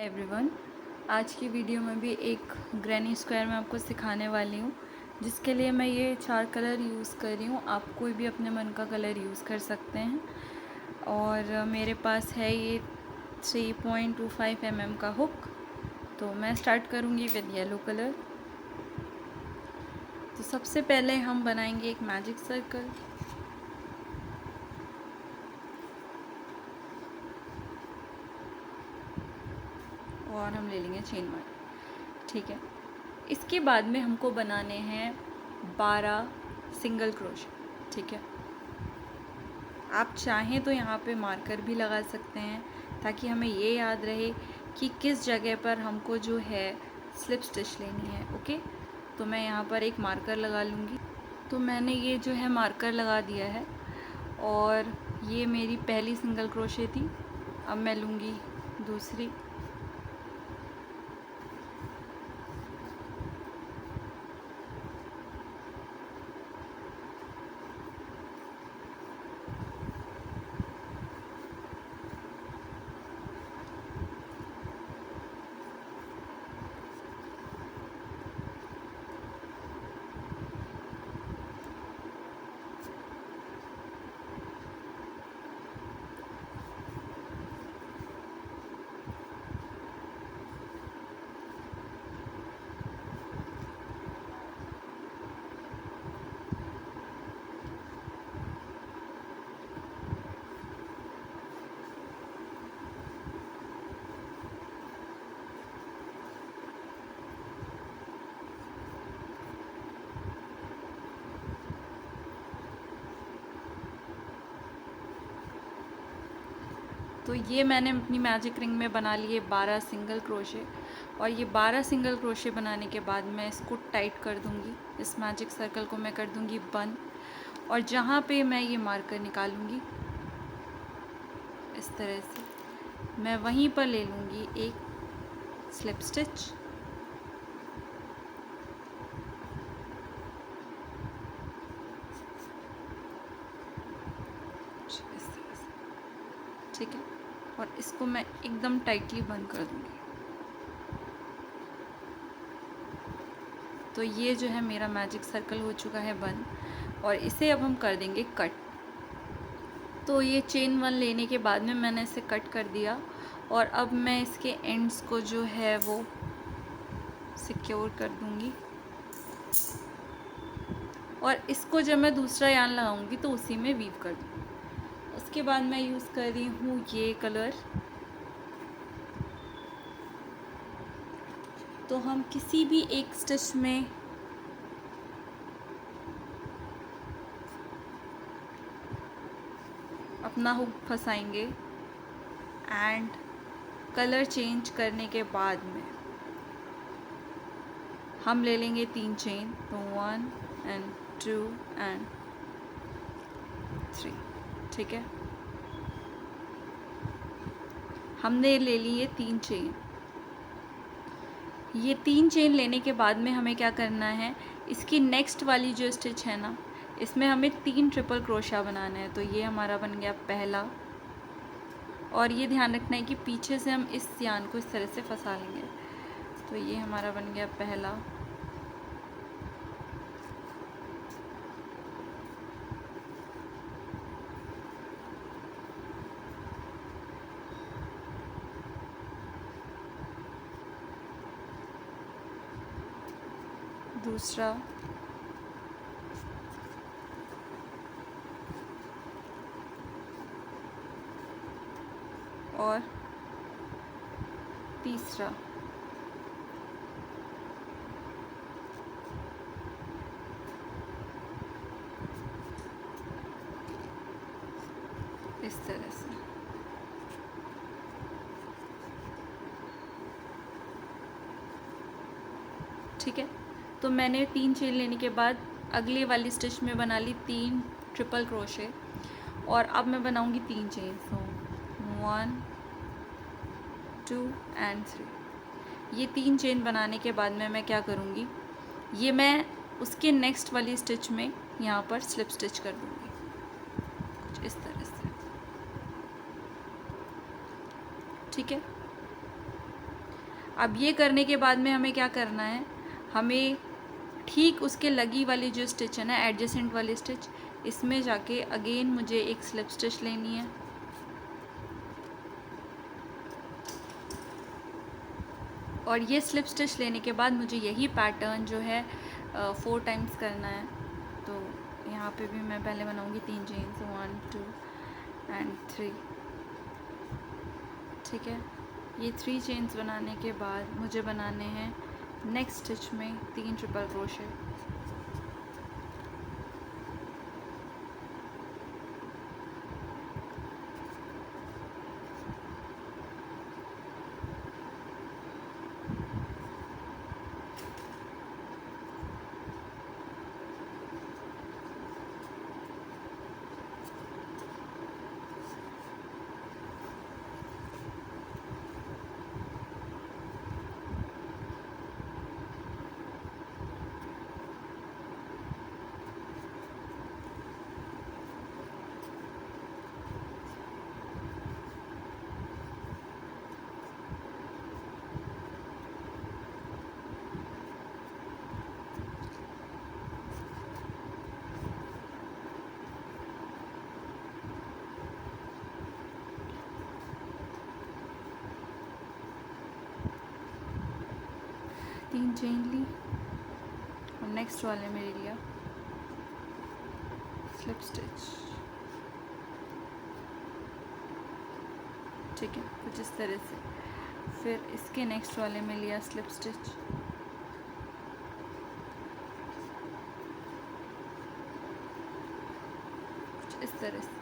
Everyone, आज की video में भी एक ग्रैनी स्क्वायर में आपको सिखाने वाली हूँ, जिसके लिए मैं ये 4 कलर यूज़ कर रही हूँ। आप कोई भी अपने मन का कलर यूज़ कर सकते हैं। और मेरे पास है ये 3.25 mm का हुक। तो मैं स्टार्ट करूँगी विद येलो कलर। तो सबसे पहले हम बनाएंगे एक मैजिक सर्कल। और हम ले लेंगे चेन 1। ठीक है, इसके बाद में हमको बनाने हैं 12 सिंगल क्रोशे। ठीक है, आप चाहें तो यहाँ पे मार्कर भी लगा सकते हैं ताकि हमें ये याद रहे कि किस जगह पर हमको जो है स्लिप स्टिच लेनी है। ओके, तो मैं यहाँ पर एक मार्कर लगा लूँगी। तो मैंने ये जो है मार्कर लगा दिया है और ये मेरी पहली सिंगल क्रोशे थी। अब मैं लूँगी दूसरी। तो ये मैंने अपनी मैजिक रिंग में बना लिए 12 सिंगल क्रोशे। और ये 12 सिंगल क्रोशे बनाने के बाद मैं इसको टाइट कर दूंगी। इस मैजिक सर्कल को मैं कर दूंगी बंद। और जहाँ पे मैं ये मार्कर निकालूंगी इस तरह से, मैं वहीं पर ले लूँगी एक स्लिप स्टिच। इस तरह से, ठीक है, और इसको मैं एकदम टाइटली बंद कर दूँगी। तो ये जो है मेरा मैजिक सर्कल हो चुका है बंद। और इसे अब हम कर देंगे कट। तो ये चेन 1 लेने के बाद में मैंने इसे कट कर दिया। और अब मैं इसके एंड्स को जो है वो सिक्योर कर दूंगी। और इसको जब मैं दूसरा यार्न लगाऊंगी तो उसी में वीव कर दूँगी। उसके बाद मैं यूज़ कर रही हूँ ये कलर। तो हम किसी भी एक स्टिच में अपना हुक फंसाएंगे एंड कलर चेंज करने के बाद में हम ले लेंगे 3 चेन। तो 1 and 2 and 3। ठीक है, हमने ले ली ये 3 चेन। ये 3 चेन लेने के बाद में हमें क्या करना है, इसकी नेक्स्ट वाली जो स्टिच है ना, इसमें हमें 3 ट्रिपल क्रोशा बनाना है। तो ये हमारा बन गया पहला। और ये ध्यान रखना है कि पीछे से हम इस यान को इस तरह से फंसा लेंगे। तो ये हमारा बन गया पहला। दूसरा। और तीसरा। इस तरह से। ठीक है, तो मैंने 3 चेन लेने के बाद अगली वाली स्टिच में बना ली 3 ट्रिपल क्रोशे। और अब मैं बनाऊंगी 3 चेन। So 1 2 and 3। ये 3 चेन बनाने के बाद में मैं क्या करूँगी, ये मैं उसके नेक्स्ट वाली स्टिच में यहाँ पर स्लिप स्टिच कर दूँगी कुछ इस तरह से। ठीक है, अब ये करने के बाद में हमें क्या करना है, हमें ठीक उसके लगी वाली जो स्टिच है ना, एडजेसेंट वाली स्टिच, इसमें जाके अगेन मुझे एक स्लिप स्टिच लेनी है। और ये स्लिप स्टिच लेने के बाद मुझे यही पैटर्न जो है 4 टाइम्स करना है। तो यहाँ पे भी मैं पहले बनाऊँगी 3 चेन्स, 1 2 एंड 3, ठीक है। ये 3 चेन्स बनाने के बाद मुझे बनाने हैं नेक्स्ट स्टिच में 3 ट्रिपल क्रोशे। तीन चेन ली और नेक्स्ट वाले में ले लिया स्लिप स्टिच, ठीक है, कुछ इस तरह से। फिर इसके नेक्स्ट वाले में लिया स्लिप स्टिच, कुछ इस तरह से।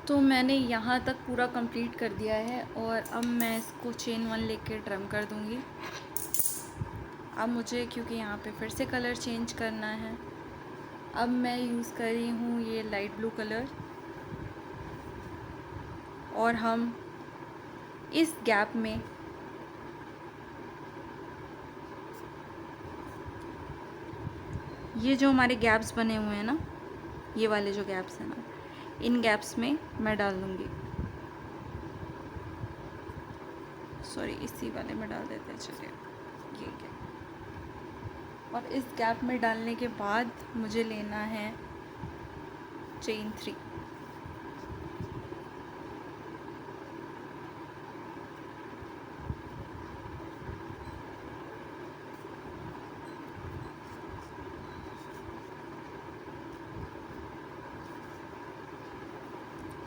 तो मैंने यहाँ तक पूरा कंप्लीट कर दिया है और अब मैं इसको चेन 1 लेके ट्रिम कर दूँगी। अब मुझे क्योंकि यहाँ पे फिर से कलर चेंज करना है, अब मैं यूज़ कर रही हूँ ये लाइट ब्लू कलर, और हम इस गैप में ये जो हमारे गैप्स बने हुए हैं ना, ये वाले जो गैप्स हैं ना, इन गैप्स में मैं डाल दूँगी, सॉरी इसी वाले में डाल देते हैं, चलिए ये गैप। और इस गैप में डालने के बाद मुझे लेना है चेन 3,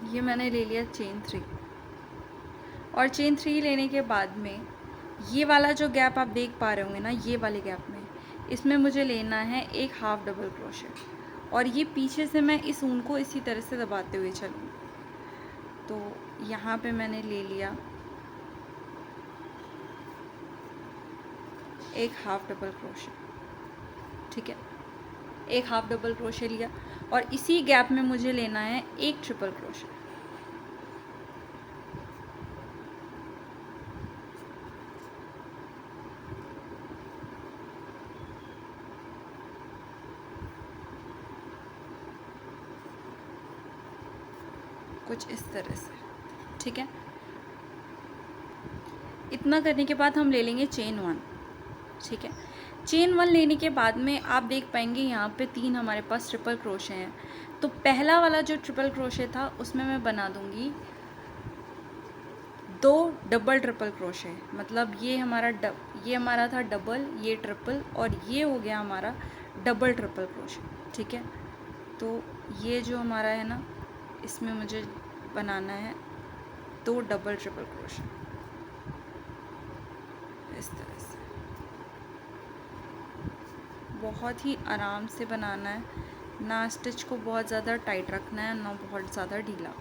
ये मैंने ले लिया चेन 3। और चेन 3 लेने के बाद में ये वाला जो गैप आप देख पा रहे होंगे ना, ये वाले गैप में, इसमें मुझे लेना है एक हाफ डबल क्रोशे, और ये पीछे से मैं इस ऊन को इसी तरह से दबाते हुए चलूँगी। तो यहाँ पे मैंने ले लिया एक हाफ डबल क्रोशे, ठीक है, एक हाफ डबल क्रोशे लिया, और इसी गैप में मुझे लेना है एक ट्रिपल क्रोशे। कुछ इस तरह से, ठीक है। इतना करने के बाद हम ले लेंगे चेन 1, ठीक है। चेन 1 लेने के बाद में आप देख पाएंगे यहाँ पे 3 हमारे पास ट्रिपल क्रोशे हैं। तो पहला वाला जो ट्रिपल क्रोशे था उसमें मैं बना दूँगी 2 डबल ट्रिपल क्रोशे, मतलब ये हमारा था डबल, ये ट्रिपल, और ये हो गया हमारा डबल ट्रिपल क्रोशे, ठीक है। तो ये जो हमारा है ना, इसमें मुझे बनाना है 2 डबल ट्रिपल क्रोशे इस तरह से। बहुत ही आराम से बनाना है, ना स्टिच को बहुत ज़्यादा टाइट रखना है, ना बहुत ज़्यादा ढीला।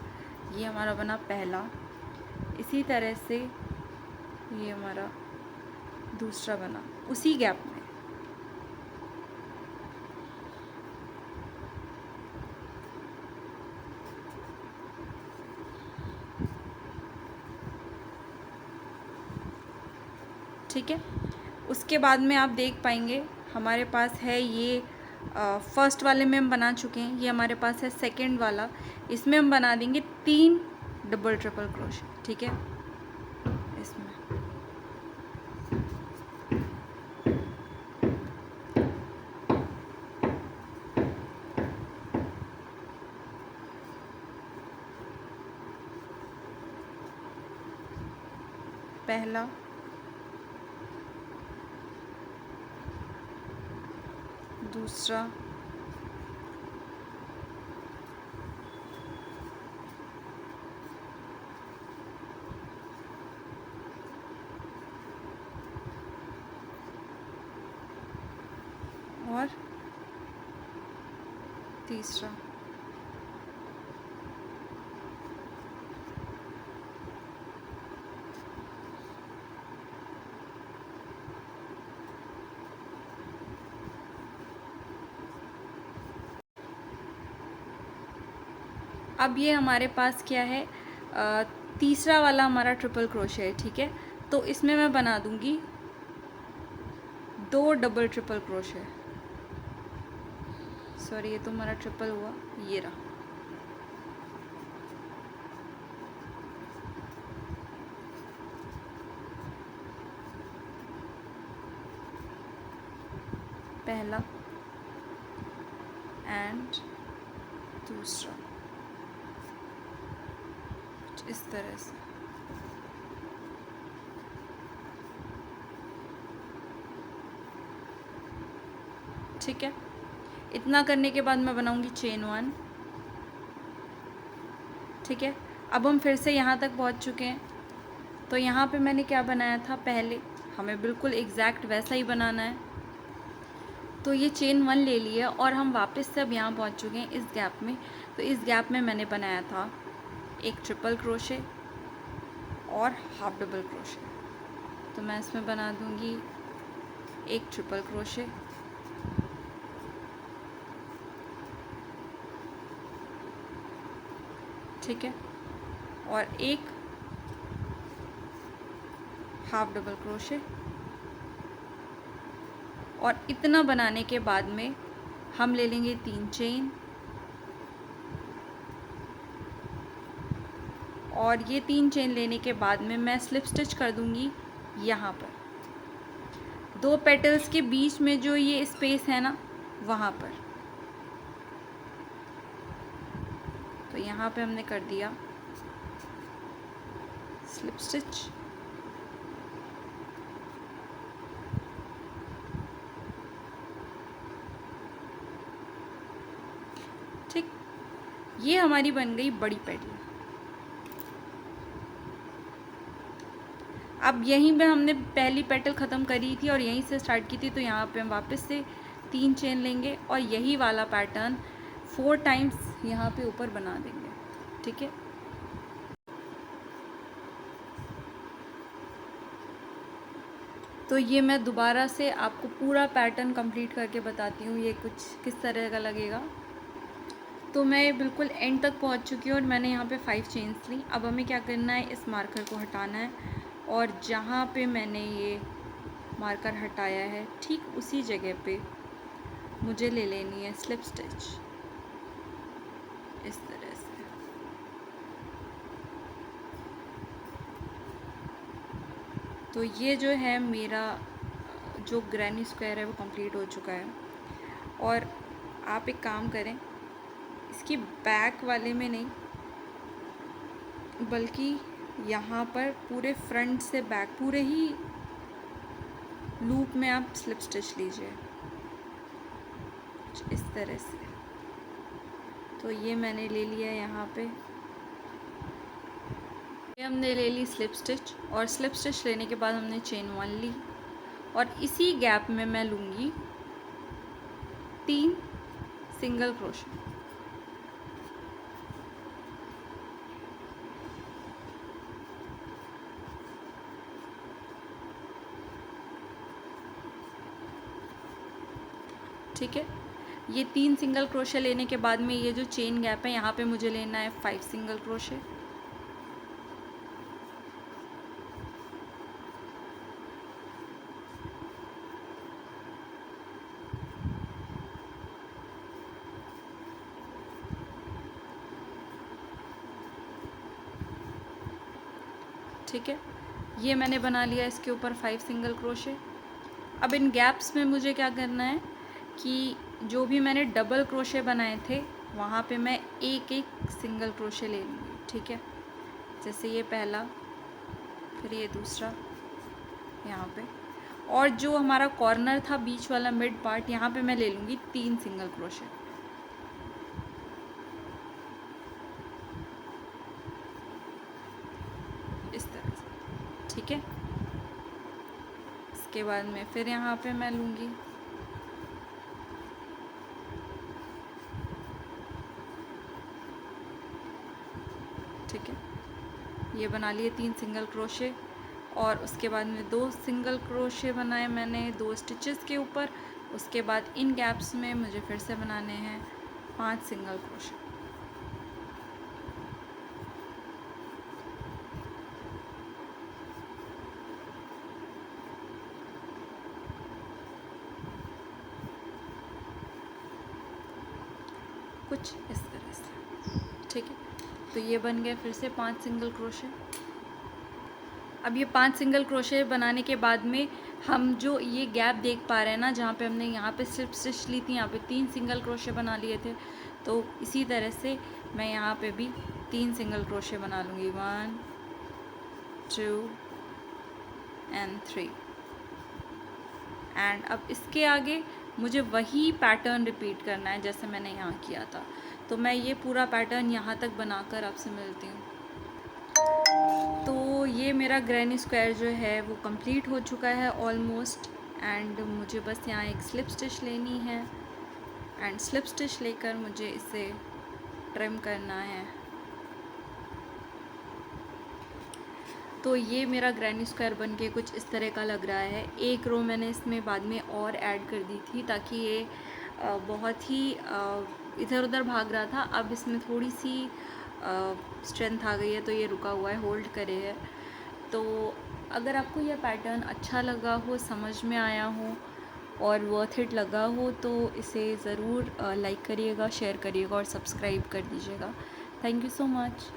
ये हमारा बना पहला। इसी तरह से ये हमारा दूसरा बना उसी गैप में। ठीक है। उसके बाद में आप देख पाएंगे हमारे पास है ये फर्स्ट वाले में हम बना चुके हैं, ये हमारे पास है सेकंड वाला। इसमें हम बना देंगे 3 डबल ट्रिपल क्रोशे, ठीक है। इसमें पहला, दूसरा, और तीसरा। अब ये हमारे पास क्या है, तीसरा वाला हमारा ट्रिपल क्रोशे है, ठीक है। तो इसमें मैं बना दूंगी 2 डबल ट्रिपल क्रोशे। सॉरी, ये तो हमारा ट्रिपल हुआ, ये रहा। पहला एंड दूसरा, इस तरह से। ठीक है। इतना करने के बाद मैं बनाऊंगी चेन 1, ठीक है। अब हम फिर से यहाँ तक पहुँच चुके हैं। तो यहाँ पे मैंने क्या बनाया था पहले, हमें बिल्कुल एग्जैक्ट वैसा ही बनाना है। तो ये चेन 1 ले लिया और हम वापस से अब यहाँ पहुँच चुके हैं इस गैप में। तो इस गैप में मैंने बनाया था एक ट्रिपल क्रोशे और हाफ डबल क्रोशे। तो मैं इसमें बना दूँगी एक ट्रिपल क्रोशे, ठीक है, और एक हाफ डबल क्रोशे। और इतना बनाने के बाद में हम ले लेंगे 3 चेन, और ये 3 चेन लेने के बाद में मैं स्लिप स्टिच कर दूंगी यहाँ पर 2 पेटल्स के बीच में जो ये स्पेस है ना, वहाँ पर। तो यहाँ पे हमने कर दिया स्लिप स्टिच। ठीक, ये हमारी बन गई बड़ी पेटल। अब यहीं पे हमने पहली पेटल ख़त्म करी थी और यहीं से स्टार्ट की थी, तो यहाँ पे हम वापस से 3 चेन लेंगे और यही वाला पैटर्न 4 टाइम्स यहाँ पे ऊपर बना देंगे, ठीक है। तो ये मैं दोबारा से आपको पूरा पैटर्न कंप्लीट करके बताती हूँ ये कुछ किस तरह का लगेगा। तो मैं बिल्कुल एंड तक पहुँच चुकी हूँ और मैंने यहाँ पे 5 चेन्स ली। अब हमें क्या करना है, इस मार्कर को हटाना है और जहाँ पे मैंने ये मार्कर हटाया है ठीक उसी जगह पे मुझे ले लेनी है स्लिप स्टिच इस तरह से। तो ये जो है मेरा जो ग्रैनी स्क्वायर है वो कंप्लीट हो चुका है। और आप एक काम करें, इसकी बैक वाले में नहीं बल्कि यहाँ पर पूरे फ्रंट से बैक पूरे ही लूप में आप स्लिप स्टिच लीजिए इस तरह से। तो ये मैंने ले लिया यहाँ पे, ये हमने ले ली स्लिप स्टिच। और स्लिप स्टिच लेने के बाद हमने चेन 1 ली और इसी गैप में मैं लूँगी 3 सिंगल क्रोशे। ठीक है, ये 3 सिंगल क्रोशे लेने के बाद में ये जो चेन गैप है यहाँ पे मुझे लेना है 5 सिंगल क्रोशे। ठीक है, ये मैंने बना लिया इसके ऊपर 5 सिंगल क्रोशे। अब इन गैप्स में मुझे क्या करना है कि जो भी मैंने डबल क्रोशे बनाए थे वहाँ पे मैं एक एक सिंगल क्रोशे ले लूँगी। ठीक है, जैसे ये पहला, फिर ये दूसरा यहाँ पे, और जो हमारा कॉर्नर था बीच वाला मिड पार्ट यहाँ पे मैं ले लूँगी 3 सिंगल क्रोशे। इस तरह से। ठीक है, इसके बाद में फिर यहाँ पे मैं लूँगी ठीक है, ये बना लिए 3 सिंगल क्रोशे। और उसके बाद में 2 सिंगल क्रोशे बनाए मैंने 2 स्टिचेस के ऊपर। उसके बाद इन गैप्स में मुझे फिर से बनाने हैं 5 सिंगल क्रोशे। कुछ इस तरह से। ठीक है, तो ये बन गए फिर से 5 सिंगल क्रोशे। अब ये 5 सिंगल क्रोशे बनाने के बाद में हम जो ये गैप देख पा रहे हैं ना, जहाँ पे हमने यहाँ पे स्लिप स्टिच ली थी, यहाँ पे 3 सिंगल क्रोशे बना लिए थे, तो इसी तरह से मैं यहाँ पे भी 3 सिंगल क्रोशे बना लूँगी। 1 2 and 3। एंड अब इसके आगे मुझे वही पैटर्न रिपीट करना है जैसे मैंने यहाँ किया था। तो मैं ये पूरा पैटर्न यहाँ तक बनाकर आपसे मिलती हूँ। तो ये मेरा ग्रैनी स्क्वायर जो है वो कंप्लीट हो चुका है ऑलमोस्ट। एंड मुझे बस यहाँ एक स्लिप स्टिच लेनी है एंड स्लिप स्टिच लेकर मुझे इसे ट्रिम करना है। तो ये मेरा ग्रैनी स्क्वायर बनके कुछ इस तरह का लग रहा है। एक रो मैंने इसमें बाद में और ऐड कर दी थी ताकि ये बहुत ही इधर उधर भाग रहा था। अब इसमें थोड़ी सी स्ट्रेंथ आ गई है तो ये रुका हुआ है, होल्ड करे है। तो अगर आपको यह पैटर्न अच्छा लगा हो, समझ में आया हो और वर्थ इट लगा हो तो इसे ज़रूर लाइक करिएगा, शेयर करिएगा और सब्सक्राइब कर दीजिएगा। Thank you so much.